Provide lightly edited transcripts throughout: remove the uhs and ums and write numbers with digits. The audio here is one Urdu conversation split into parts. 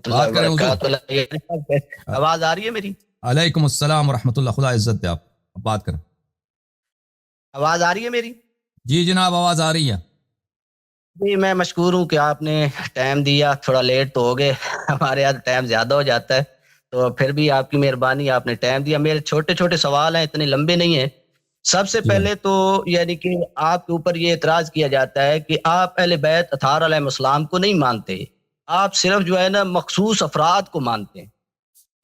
بات کریں حضور. وبرکاتہ. آواز آ رہی ہے میری؟ علیکم السلام ورحمۃ اللہ. خدا عزت دے. آپ بات کریں. آواز آ رہی ہے میری؟ جی جناب آواز آ رہی ہے. جی میں مشکور ہوں کہ آپ نے ٹائم دیا. تھوڑا لیٹ تو ہو گئے، ہمارے یہاں ٹائم زیادہ ہو جاتا ہے، تو پھر بھی آپ کی مہربانی، آپ نے ٹائم دیا. میرے چھوٹے چھوٹے سوال ہیں، اتنے لمبے نہیں ہیں. سب سے پہلے تو یعنی کہ آپ کے اوپر یہ اعتراض کیا جاتا ہے کہ آپ اہل بیت اطہار علیہ السلام کو نہیں مانتے، آپ صرف جو ہے نا مخصوص افراد کو مانتے ہیں.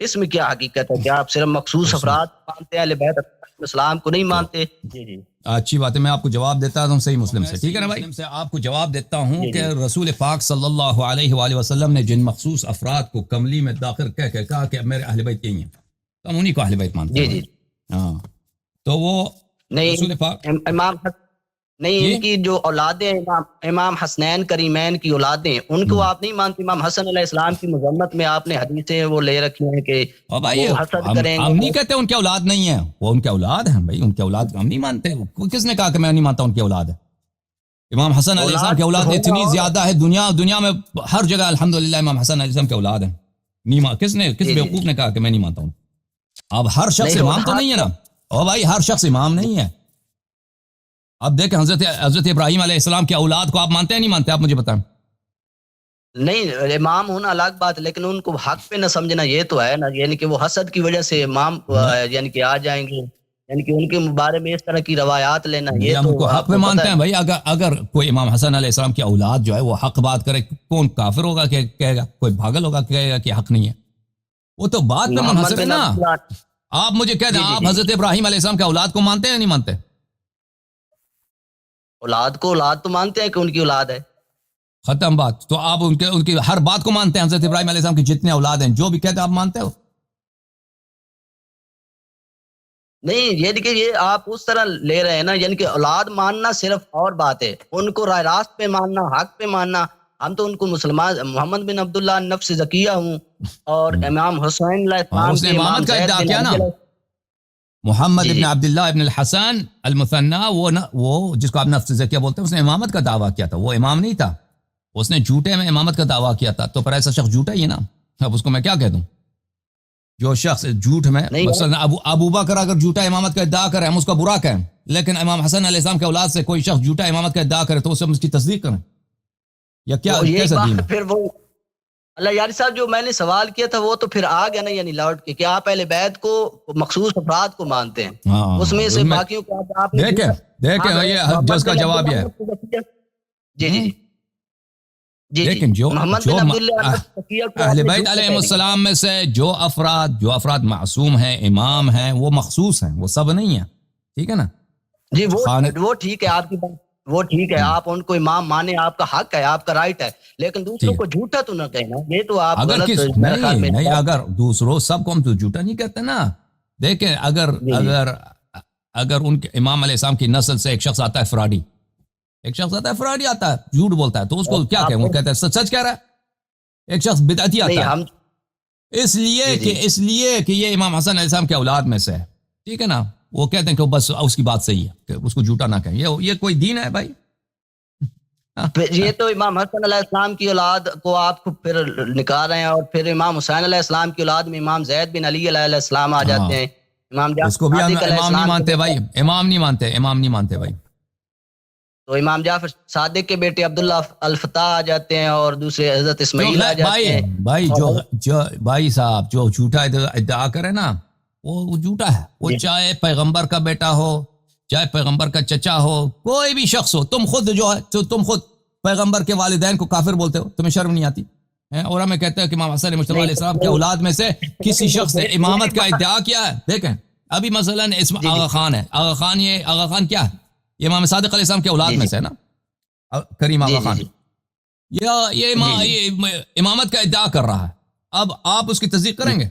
اس میں کیا حقیقت ہے کہ آپ صرف مخصوص افراد مانتے ہیں، اہل بیت اطہار علیہ السلام کو نہیں مانتے؟ جی جی اچھی بات ہے. میں آپ کو جواب دیتا ہوں صحیح مسلم سے. ٹھیک ہے نا بھائی؟ سے آپ کو جواب دیتا ہوں کہ رسول پاک صلی اللہ علیہ وآلہ وسلم نے جن مخصوص افراد کو کملی میں داخل کہا کہ میرے اہل بیت یہی ہیں، تو ہم انہی کو اہل بیت مانتے ہیں. جی جی. ہاں تو وہ رسول پاک امام نہیں، ان کی جو اولادیں امام حسنین کریمین کی اولادیں، ان کو آپ نہیں مانتے؟ امام حسن علیہ السلام کی مذمت میں آپ نے حدیثیں وہ لے رکھی ہیں کہ بھائی وہ حسد کریں ہم نہیں کہتے ان کی اولاد نہیں ہے، وہ ان کی اولاد ہیں بھائی. ان کی اولاد ہم نہیں مانتے. کس نے کہا کہ میں نہیں مانتا ان کی اولاد ہے؟ امام حسن علیہ السلام کی اولاد اتنی زیادہ ہے، دنیا میں ہر جگہ الحمدللہ امام حسن علیہ السلام کی اولاد ہیں. کس بیوقوف نے کہا کہ میں نہیں مانتا ہوں؟ اب ہر شخص امام تو نہیں ہے نا. او بھائی ہر شخص امام نہیں ہے. اب دیکھیں حضرت ابراہیم علیہ السلام کی اولاد کو آپ مانتے ہیں نہیں مانتے؟ آپ مجھے بتائیں. نہیں، امام ہونا الگ بات، لیکن ان کو حق پہ نہ سمجھنا یہ تو ہے نا، یعنی کہ وہ حسد کی وجہ سے امام یعنی کہ آ جائیں گے، یعنی کہ ان کے بارے میں اس طرح کی روایات لینا، یہ ہم تو ان کو حق پہ مانتے ہیں بھائی. اگر کوئی امام حسن علیہ السلام کی اولاد جو ہے وہ حق بات کرے، کون کافر ہوگا کہ کہے گا؟ کوئی پاگل ہوگا کہ کہے گا کہ حق نہیں ہے؟ وہ تو بات پہ منحصر ہے نا. آپ مجھے کہہ دیں آپ حضرت ابراہیم علیہ السلام کی اولاد کو مانتے ہیں یا نہیں مانتے؟ اولاد تو مانتے ہیں کہ ان کی اولاد ہے. ختم بات. تو آپ ان کی ہر بات کو مانتے ہیں؟ حضرت ابراہیم علیہ السلام کی جتنے اولاد ہیں جو بھی کہتے ہیں آپ مانتے ہو؟ نہیں، یہ دیکھیں یہ آپ اس طرح لے رہے ہیں نا، یعنی کہ اولاد ماننا صرف اور بات ہے، ان کو راہ راست پہ ماننا، حق پہ ماننا. ہم تو ان کو مسلمان محمد بن عبداللہ نفس زکیہ ہوں، اور امام حسین علیہ السلام اس نے کے امامت کا ادعا کیا نا. علی محمد ابن عبداللہ ابن الحسن المثنى، وہ جس کو آپ نفس زکیہ بولتے ہیں، اس نے امامت کا دعویٰ کیا تھا. وہ امام نہیں تھا، اس نے جھوٹے میں امامت کا دعویٰ کیا تھا. تو پر ایسا شخص جھوٹا ہی ہے نا. اب اس کو میں کیا کہہ دوں؟ جو شخص جھوٹ میں مثلا ابو بکر اگر جھوٹا امامت کا ادعا کرے ہم اس کا برا کہیں، لیکن امام حسن علیہ السلام کے اولاد سے کوئی شخص جھوٹا امامت کا ادعا کرے تو اسے ہم اس کی تصدیق کریں؟ یا کیا کیسا دین ہے؟ پھر وہ اللہ یاری صاحب جو میں نے سوال کیا تھا وہ تو پھر آ گیا نا، یعنی لوٹ کے کہ آپ اہل بیت کو مخصوص افراد کو مانتے ہیں، اس میں سے باقیوں کو آپ دیکھیں یہ جس کا جواب یہ ہے. جی جی جی. لیکن جو اہل بیت علیہ السلام میں سے جو افراد معصوم ہیں، امام ہیں، وہ مخصوص ہیں، وہ سب نہیں ہیں. ٹھیک ہے نا جی. وہ ٹھیک ہے آپ کی بات، وہ ٹھیک ہے، آپ ان کو امام مانے، آپ کا حق ہے، آپ کا رائٹ ہے، لیکن دوسروں کو جھوٹا تو نہ کہنا. یہ تو آپ نہیں اگر دوسروں سب کو ہم تو جھوٹا نہیں کہتے نا. دیکھیں اگر ان کے امام علیہ السلام کی نسل سے ایک شخص آتا ہے فراڈی، فراڈی آتا ہے، جھوٹ بولتا ہے، تو اس کو کیا کہیں؟ وہ کہتا ہے سچ کہہ رہا ہے. ایک شخص بدعتی آتا ہے اس لیے کہ یہ امام حسن علیہ السلام کے اولاد میں سے ہے. ٹھیک ہے نا. وہ کہتے ہیں کہ بس اس کی بات صحیح ہے کہ اس کو جھوٹا نہ کہیں. یہ کوئی دین ہے بھائی؟ یہ تو امام حسن علیہ السلام کی اولاد کو آپ پھر نکال رہے ہیں، اور پھر امام حسین علیہ السلام کی اولاد میں امام زید بن علی علیہ السلام آ جاتے ہیں. اس کو بھی امام نہیں مانتے بھائی. امام نہیں مانتے بھائی. تو امام جعفر صادق کے بیٹے عبداللہ الفتح آ جاتے ہیں، اور دوسرے حضرت اسماعیل آ جاتے ہیں. بھائی صاحب جو جھوٹا ادعا کرے نا وہ جھوٹا ہے. وہ چاہے پیغمبر کا بیٹا ہو، چاہے پیغمبر کا چچا ہو، کوئی بھی شخص ہو. تم خود پیغمبر کے والدین کو کافر بولتے ہو، تمہیں شرم نہیں آتی؟ اور ہمیں کہتے ہیں کہ امام حسن مصطفیٰ علیہ السلام کے اولاد میں سے کسی شخص نے امامت کا ادعا کیا ہے. دیکھیں ابھی مثلا آغا خان ہے. آغا خان کیا ہے؟ یہ امام صادق علیہ السلام کے اولاد میں سے ہے نا، کریم آغا خان. یہ امامت کا ادعا کر رہا ہے. اب آپ اس کی تصدیق کریں گے؟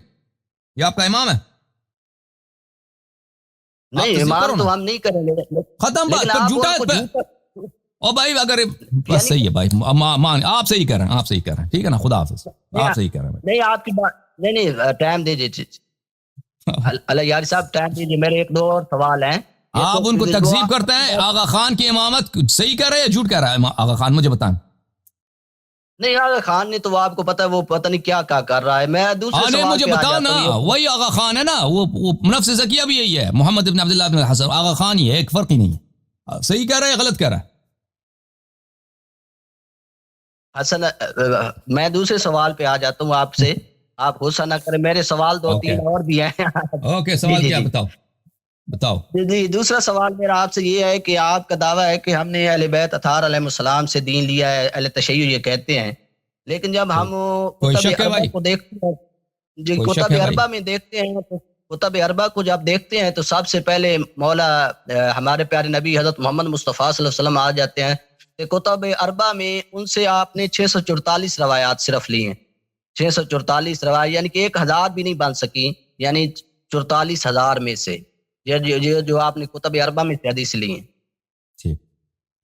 یہ آپ کا امام ہے؟ نہیں، امام تو ہم نہیں کریں گے. ختم بات. جھوٹا او بھائی اگر بس صحیح ہے بھائی، آپ صحیح کر رہے ہیں. ٹھیک ہے نا. خدا حافظ. آپ صحیح کر رہے ہیں. نہیں آپ کی بات نہیں ٹائم دے دیجیے. اللہ یاری صاحب ٹائم دیجیے، میرے ایک دو اور سوال ہیں. آپ ان کو تکذیب کرتے ہیں. آغا خان کی امامت صحیح کہہ رہے ہیں یا جھوٹ کہہ رہا ہے آغا خان؟ مجھے بتائیں. نہیں آغا خان نے تو وہ آپ کو پتا ہے وہ پتہ نہیں کیا کر رہا ہے. میں دوسرے نہیں سوال مجھے پہ آ بتاؤ جاتا نا، ہوں. وہی آغا خان ہے نا، وہ نفس زکیہ بھی یہی ہے، محمد ابن عبداللہ ابن الحسن آغا خان ہی ہے، ایک فرق ہی نہیں ہے. صحیح کہہ رہا ہے غلط کہہ رہا ہے؟ حسن میں دوسرے سوال پہ آ جاتا ہوں آپ سے، آپ غصہ نہ کریں، میرے سوال 2-3 اور بھی ہیں. اوکے، جی سوال جی کیا جی بتاؤ. جی دوسرا سوال میرا آپ سے یہ ہے کہ آپ کا دعویٰ ہے کہ ہم نے اہل بیت اطہار علیہ السلام سے دین لیا ہے، اہل تشیع یہ کہتے ہیں، لیکن جب ہم کوئی کتب شک ہے اربع بھائی؟ کو دیکھتے ہیں، جی کوئی شک کتب ہے بھائی؟ اربع میں دیکھتے ہیں تو کتب اربع کو جب دیکھتے ہیں تو سب سے پہلے مولا ہمارے پیارے نبی حضرت محمد مصطفیٰ صلی اللہ علیہ وسلم آ جاتے ہیں. کہ کتب اربع میں ان سے آپ نے 644 روایات صرف لی ہیں، 644 روایات، یعنی کہ 1000 بھی نہیں بن سکی، یعنی 44,000 میں سے یہ جو آپ نے کتب اربع میں سے حدیث لی ہیں. ٹھیک،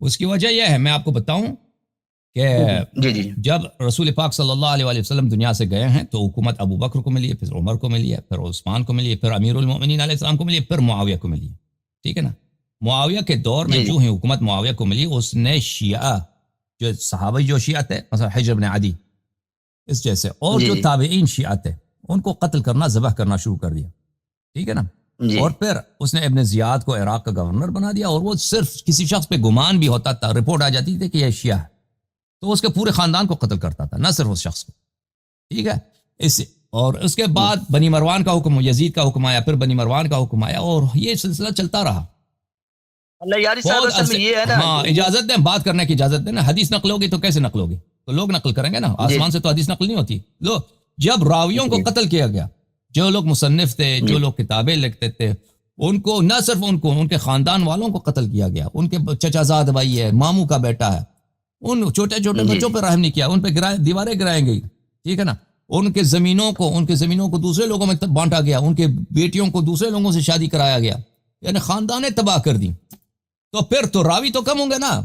اس کی وجہ یہ ہے، میں آپ کو بتاؤں کہ جی جی جب رسول پاک صلی اللہ علیہ وآلہ وسلم دنیا سے گئے ہیں تو حکومت ابو بکر کو ملی ہے، پھر عمر کو ملی ہے، پھر عثمان کو ملی ہے، پھر امیر المؤمنین علیہ السلام کو ملی ہے، پھر معاویہ کو ملی ہے. ٹھیک ہے نا؟ معاویہ کے دور میں جی جو ہی حکومت معاویہ کو ملی، اس نے شیعہ جو صحابہ جو شیعہ تھے، مثلا حجر بن عدی اس جیسے، اور جی جو جی تابعین شیعہ تھے، ان کو قتل کرنا، ذبح کرنا شروع کر دیا. ٹھیک ہے نا؟ جی اور پھر اس نے ابن زیاد کو عراق کا گورنر بنا دیا، اور وہ صرف کسی شخص پہ گمان بھی ہوتا تھا، رپورٹ آ جاتی تھی کہ یہ شیعہ ہے، تو اس کے پورے خاندان کو قتل کرتا تھا، نہ صرف اس شخص کو. ٹھیک ہے؟ اور اس کے بعد بنی مروان کا حکم، یزید کا حکم آیا، پھر بنی مروان کا حکم آیا، اور یہ سلسلہ چلتا رہا. اللہ یاری صاحب بہت اصل میں یہ ہے نا. ہاں، اجازت دیں، بات کرنے کی اجازت دیں نا. حدیث نقل ہوگی تو کیسے نقل ہوگی؟ تو لوگ نقل کریں گے نا، آسمان سے تو حدیث نقل نہیں ہوتی. لو، جب راویوں کو قتل کیا گیا، جو لوگ مصنف تھے، جو لوگ کتابیں لکھتے تھے، ان کو نہ صرف ان کے خاندان والوں کو قتل کیا گیا، ان کے چچا زاد بھائی ہے، ماموں کا بیٹا ہے، ان چھوٹے چھوٹے بچوں پہ رحم نہیں کیا، ان پہ دیواریں گرائیں گئی. ٹھیک ہے نا؟ ان کے زمینوں کو دوسرے لوگوں میں بانٹا گیا، ان کے بیٹیوں کو دوسرے لوگوں سے شادی کرایا گیا، یعنی خاندانیں تباہ کر دی. تو پھر تو راوی تو کم ہوں گے نا،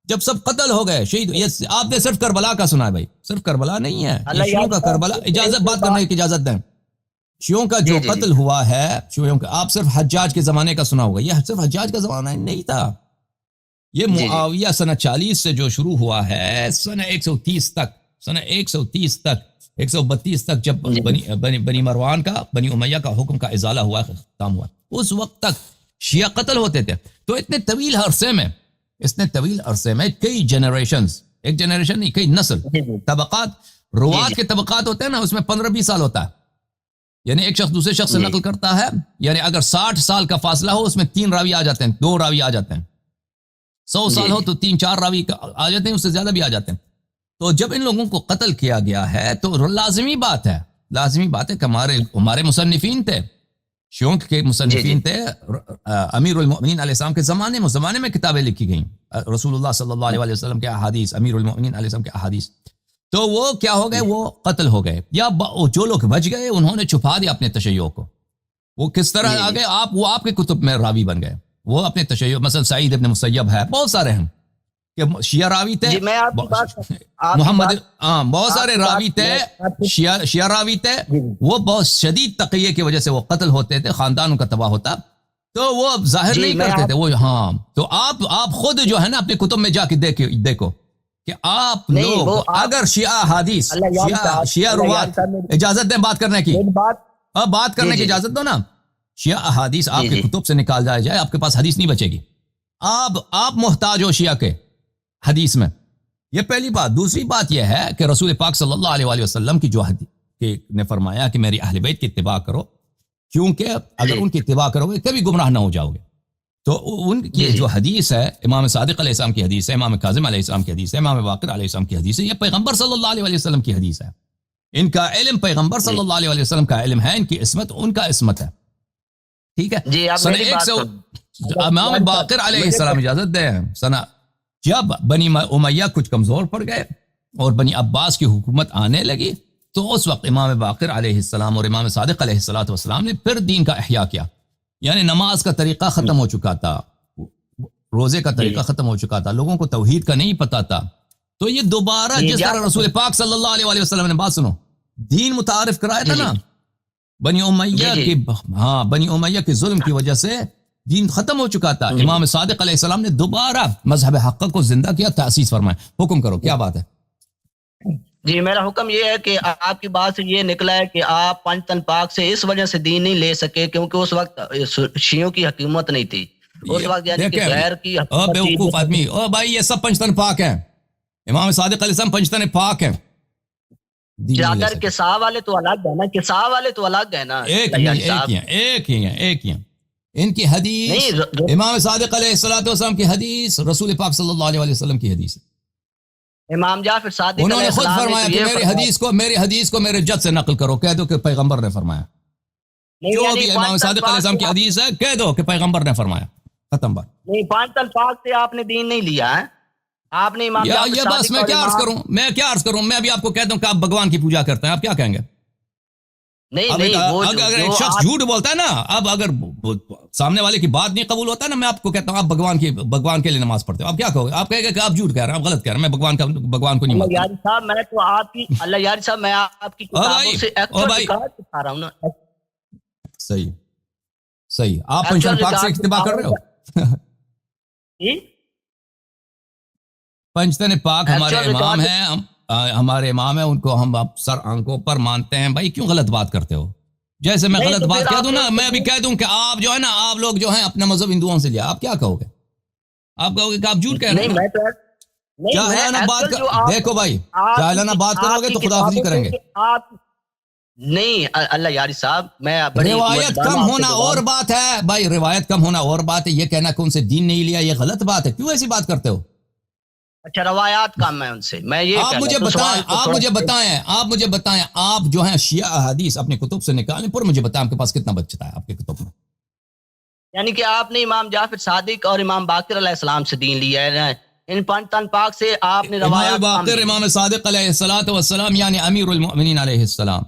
جب سب قتل ہو گئے، شہید. یہ آپ نے صرف کربلا کا سنا ہے بھائی، صرف کربلا نہیں ہے یہ شیعوں کا کربلا. اجازت بات کرنے کی اجازت دیں. شیعوں کا جو قتل ہوا ہے، شیعوں کا آپ صرف حجاج کے زمانے کا سنا ہوگا، یہ صرف حجاج کا زمانہ نہیں تھا. یہ معاویہ سنہ 40 سے جو شروع ہوا ہے، سنہ 130 تک، سنہ 130 تک، 132 تک، جب بنی مروان کا، بنی امیہ کا حکم کا ازالہ ہوا، ختم ہوا، اس وقت تک شیعہ قتل ہوتے تھے. تو اتنے طویل عرصے میں کئی جنریشنز، ایک جنریشن نہیں، کئی نسل، طبقات، روات کے طبقات ہوتے ہیں نا، اس میں 15-20 سال ہوتا ہے. یعنی ایک شخص دوسرے شخص سے نقل کرتا ہے، یعنی اگر 60 سال کا فاصلہ ہو، اس میں 3 راوی آ جاتے ہیں، 2 راوی آ جاتے ہیں. 100 سال ہو تو 3-4 راوی آ جاتے ہیں، اس سے زیادہ بھی آ جاتے ہیں. تو جب ان لوگوں کو قتل کیا گیا ہے تو لازمی بات ہے کہ ہمارے مصنفین تھے، شیعوں کے مصنفین تھے، امیر المؤمنین علیہ السلام کے زمانے میں کتابیں لکھی گئیں، رسول اللہ صلی اللہ علیہ وسلم کے احادیث، امیر المؤمنین علیہ السلام کے احادیث. تو وہ کیا ہو گئے؟ وہ قتل ہو گئے، یا جو لوگ بچ گئے انہوں نے چھپا دیا اپنے تشیع کو. وہ کس طرح آ گئے؟ آپ کے کتب میں راوی بن گئے، وہ اپنے تشیع، مثلا سعید ابن مسیب ہے، بہت سارے ہیں کہ شیعہ راوی تھے. محمد، بہت سارے راوی تھے، شیعہ راوی تھے، وہ بہت شدید تقیہ کی وجہ سے وہ قتل ہوتے تھے، خاندانوں کا تباہ ہوتا، تو وہ ظاہر نہیں کرتے تھے وہ. ہاں، تو آپ خود جو ہے نا اپنے کتب میں جا کے دیکھو کہ آپ لوگ اگر شیعہ حدیث، شیعہ روات، اجازت دیں بات کرنے کی، بات کرنے کی اجازت دو نا. شیعہ احادیث آپ کے کتب سے نکال جائے، آپ کے پاس حدیث نہیں بچے گی. آپ محتاج ہو شیعہ کے حدیث میں، یہ پہلی بات. دوسری بات یہ ہے کہ رسول پاک صلی اللہ علیہ وسلم کی جو حدیث نے فرمایا کہ میری اہل بیت کی اتباع کرو، کیونکہ اگر ان کی اتباع کرو گے کبھی گمراہ نہ ہو جاؤ گے. تو ان کی جو حدیث ہے، امام صادق علیہ السلام کی حدیث ہے، امام کاظم علیہ السلام کی حدیث ہے، امام باقر علیہ السلام کی حدیث ہے، یہ پیغمبر صلی اللہ علیہ وسلم کی حدیث ہے. ان کا علم پیغمبر صلی اللہ علیہ وسلم کا علم ہے، ان کی عصمت ان کا عصمت ہے. ٹھیک ہے؟ امام باقر علیہ السلام، اجازت دیں، جب بنی امیہ کچھ کمزور پڑ گئے اور بنی عباس کی حکومت آنے لگی، تو اس وقت امام باقر علیہ السلام اور امام صادق علیہ السلام نے پھر دین کا احیاء کیا. یعنی نماز کا طریقہ ختم ہو چکا تھا، روزے کا طریقہ ختم ہو چکا تھا، لوگوں کو توحید کا نہیں پتا تھا. تو یہ دوبارہ جس طرح رسول پاک صلی اللہ علیہ وسلم نے، بات سنو، دین متعارف کرایا تھا نا، بنی امیہ کے ظلم کی وجہ سے دین ختم ہو چکا تھا. امام صادق علیہ السلام نے دوبارہ مذہب حق کو زندہ کیا، تأسیس فرمایا. حکم کرو، کیا بات ہے؟ جی میرا حکم یہ ہے کہ آپ کی بات سے یہ نکلا ہے کہ آپ پنج تن پاک سے اس وجہ سے دین نہیں لے سکے کیونکہ اس وقت شیعوں کی حکومت نہیں تھی، اس وقت یعنی کہ غیر کی او حکومت تھی۔ بیوقوف آدمی، او بھائی یہ سب پنجتن پاک ہیں، امام صادق علیہ السلام پنجتن پاک ہیں، دین نہیں لے چادر سکے۔ کے سا والے تو الگ ہے نا، کہ سا والے تو الگ ہے نا ایک لیاری نہیں، صاحب۔ ایک ہی ہیں ان کی حدیث، نہیں امام صادق علیہ السلام کی حدیث رسول پاک صلی اللہ علیہ وسلم کی حدیث ہے۔ امام جعفر صادق انہوں علیہ نے خود السلام فرمایا تو کہ یہ میری حدیث کو میرے جد سے نقل کرو، کہہ دو کہ پیغمبر نے فرمایا، نہیں جو یعنی بھی امام پانچ تن صادق علیہ پاک السلام کی سے حدیث ہے کہہ دو کہ پیغمبر نے فرمایا، ختم بات۔ نہیں پانچ تن پاک سے آپ نے دین نہیں لیا ہے، آپ نے امام جعفر یہ بس صادق میں اور کیا عرض کروں، میں ابھی آپ کو کہتا ہوں کہ آپ بھگوان کی پوجا کرتے ہیں، آپ کیا کہیں گے؟ نہیں اب نہیں وہ اگر ایک شخص جھوٹ بولتا ہے نا، اب اگر سامنے والے کی بات نہیں قبول ہوتا ہے نا، میں آپ کو کہتا ہوں آپ بھگوان کے لیے نماز پڑھتے ہو، آپ کیا کہو گے؟ آپ کہیں گے کہ آپ جھوٹ کہہ رہے ہیں، آپ غلط کہہ رہے ہیں، میں بھگوان کو نہیں اللہ مانتا۔ یاری صاححب میں تو آپ کی اللہ یاری صاحب میں آپ کی کتابوں سے ایکچوئل بھائی ریکارڈ دکھا رہا ہوں نا، صحیح، آپ پنجتن پاک سے اتباع کر رہے ہو؟ جی پنجتن پاک ہمارے Actual امام record- ہیں، ہمارے امام ہیں، ان کو ہم سر آنکھوں پر مانتے ہیں۔ بھائی کیوں غلط بات کرتے ہو؟ جیسے میں نہیں غلط تو بات پھر کہہ آپ دوں نا، نے- میں ابھی کہہ دوں کہ آپ جو ہے نا، آپ لوگ جو ہیں اپنا مذہب ہندوؤں سے لیا، آپ کیا کہو گے؟ آپ کہو گے کہ آپ جھوٹ کہہ رہے نہیں ہیں۔ میں تو نہیں میں جاہلانہ بات actual جو آپ- دیکھو بھائی، آپ جاہلانہ کی- بات کرو آپ گے کی تو خداحافظی کتابوں کریں سے گے۔ کہ آپ نہیں اللہ یاری صاحب میں بڑی روایت مدبانہ کم آپ سے ہونا جواب- اور بات ہے بھائی، روایت کم ہونا اور بات ہے، یہ کہنا کہ ان سے دین نہیں لیا یہ غلط بات ہے، کیوں ایسی بات کرتے ہو؟ اچھا روایات کم ہے ان سے، میں یہ آپ مجھے بتائیں، آپ مجھے بتائیں، آپ جو ہیں شیعہ احادیث اپنے کتب سے نکالیں، پر مجھے بتائیں آپ کے پاس کتنا بچتا ہے آپ کے کتب میں؟ یعنی کہ آپ نے امام جعفر صادق اور امام باقر علیہ السلام سے دین لیا ہے، ان پنج تن پاک سے آپ نے امام روایات کم باقر، لی۔ امام صادق علیہ السلام یعنی امیر المؤمنین علیہ السلام،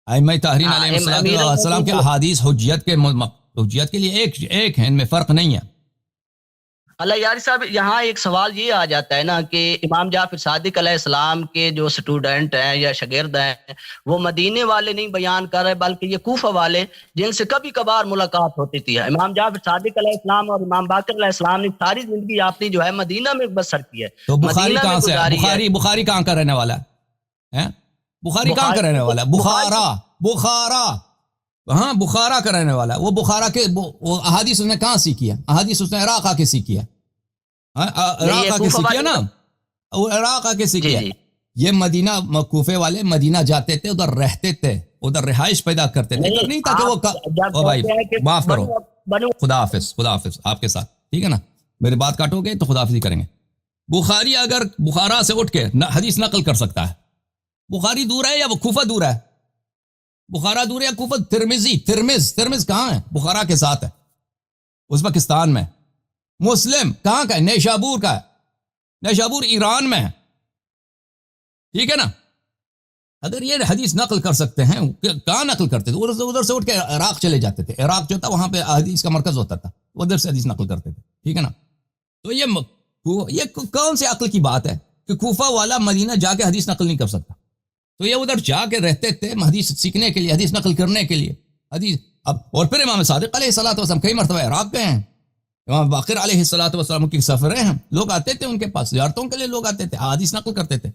ائمہ طاہرین ہاں، علیہ امیر السلام کے المؤمنین- احادیث حجیت کے لیے ایک ہیں، ان میں فرق نہیں ہے۔ اللہ یاری صاحب یہاں ایک سوال یہ آ جاتا ہے نا کہ امام جعفر صادق علیہ السلام کے جو سٹوڈنٹ ہیں یا شاگرد ہیں وہ مدینے والے نہیں بیان کر رہے بلکہ یہ کوفہ والے جن سے کبھی کبھار ملاقات ہوتی تھی۔ امام جعفر صادق علیہ السلام اور امام باقر علیہ السلام نے ساری زندگی اپنی جو ہے مدینہ میں بسر کی ہے، تو بخاری مدینہ میں کہاں سے ہے؟ گزاری ہے۔ بخاری کہاں کا رہنے والا ہے؟ بخاری کہاں کا رہنے والا ہے؟ بخارا، ہاں بخارا کا رہنے والا ہے۔ وہ بخارا کے وہ احادیث اس نے کہاں سیکھی ہے؟ احادیث اس نے عراق آ کے سیکھی ہے، عراق آ کے سیکھی ہے نا، وہ عراق آ کے سیکھی ہے۔ یہ مدینہ کوفے والے مدینہ جاتے تھے، ادھر رہتے تھے، ادھر رہائش پیدا کرتے تھے، ادھر نہیں تھا کہ وہ بھائی معاف کرو، خدا حافظ آپ کے ساتھ، ٹھیک ہے نا، میری بات کاٹو گے تو خدا حافظی کریں گے۔ بخاری اگر بخارا سے اٹھ کے حدیث نقل کر سکتا ہے، بخاری دور ہے یا وہ کوفہ دور ہے؟ بخارا دور ہے یا کوفہ؟ ترمز کہاں ہے؟ بخارا کے ساتھ ہے، ازبکستان میں۔ مسلم کہاں کا ہے؟ نیشابور کا ہے، نیشابور ایران میں ہے، ٹھیک ہے نا۔ اگر یہ حدیث نقل کر سکتے ہیں، کہاں نقل کرتے تھے؟ ادھر سے اٹھ کے عراق چلے جاتے تھے، عراق جو تھا وہاں پہ حدیث کا مرکز ہوتا تھا، ادھر سے حدیث نقل کرتے تھے، ٹھیک ہے نا۔ تو یہ کون سی عقل کی بات ہے کہ کوفہ والا مدینہ جا کے حدیث نقل نہیں کر سکتا؟ تو یہ ادھر جا کے رہتے تھے حدیث سیکھنے کے لیے، حدیث نقل کرنے کے لیے، حدیث اور پھر امام صادق علیہ السلام کئی مرتبہ عراق گئے ہیں، امام باقر علیہ السلام کی سفریں ہیں، لوگ آتے تھے ان کے پاس، زیارتوں کے لیے لوگ آتے تھے، حدیث نقل کرتے تھے۔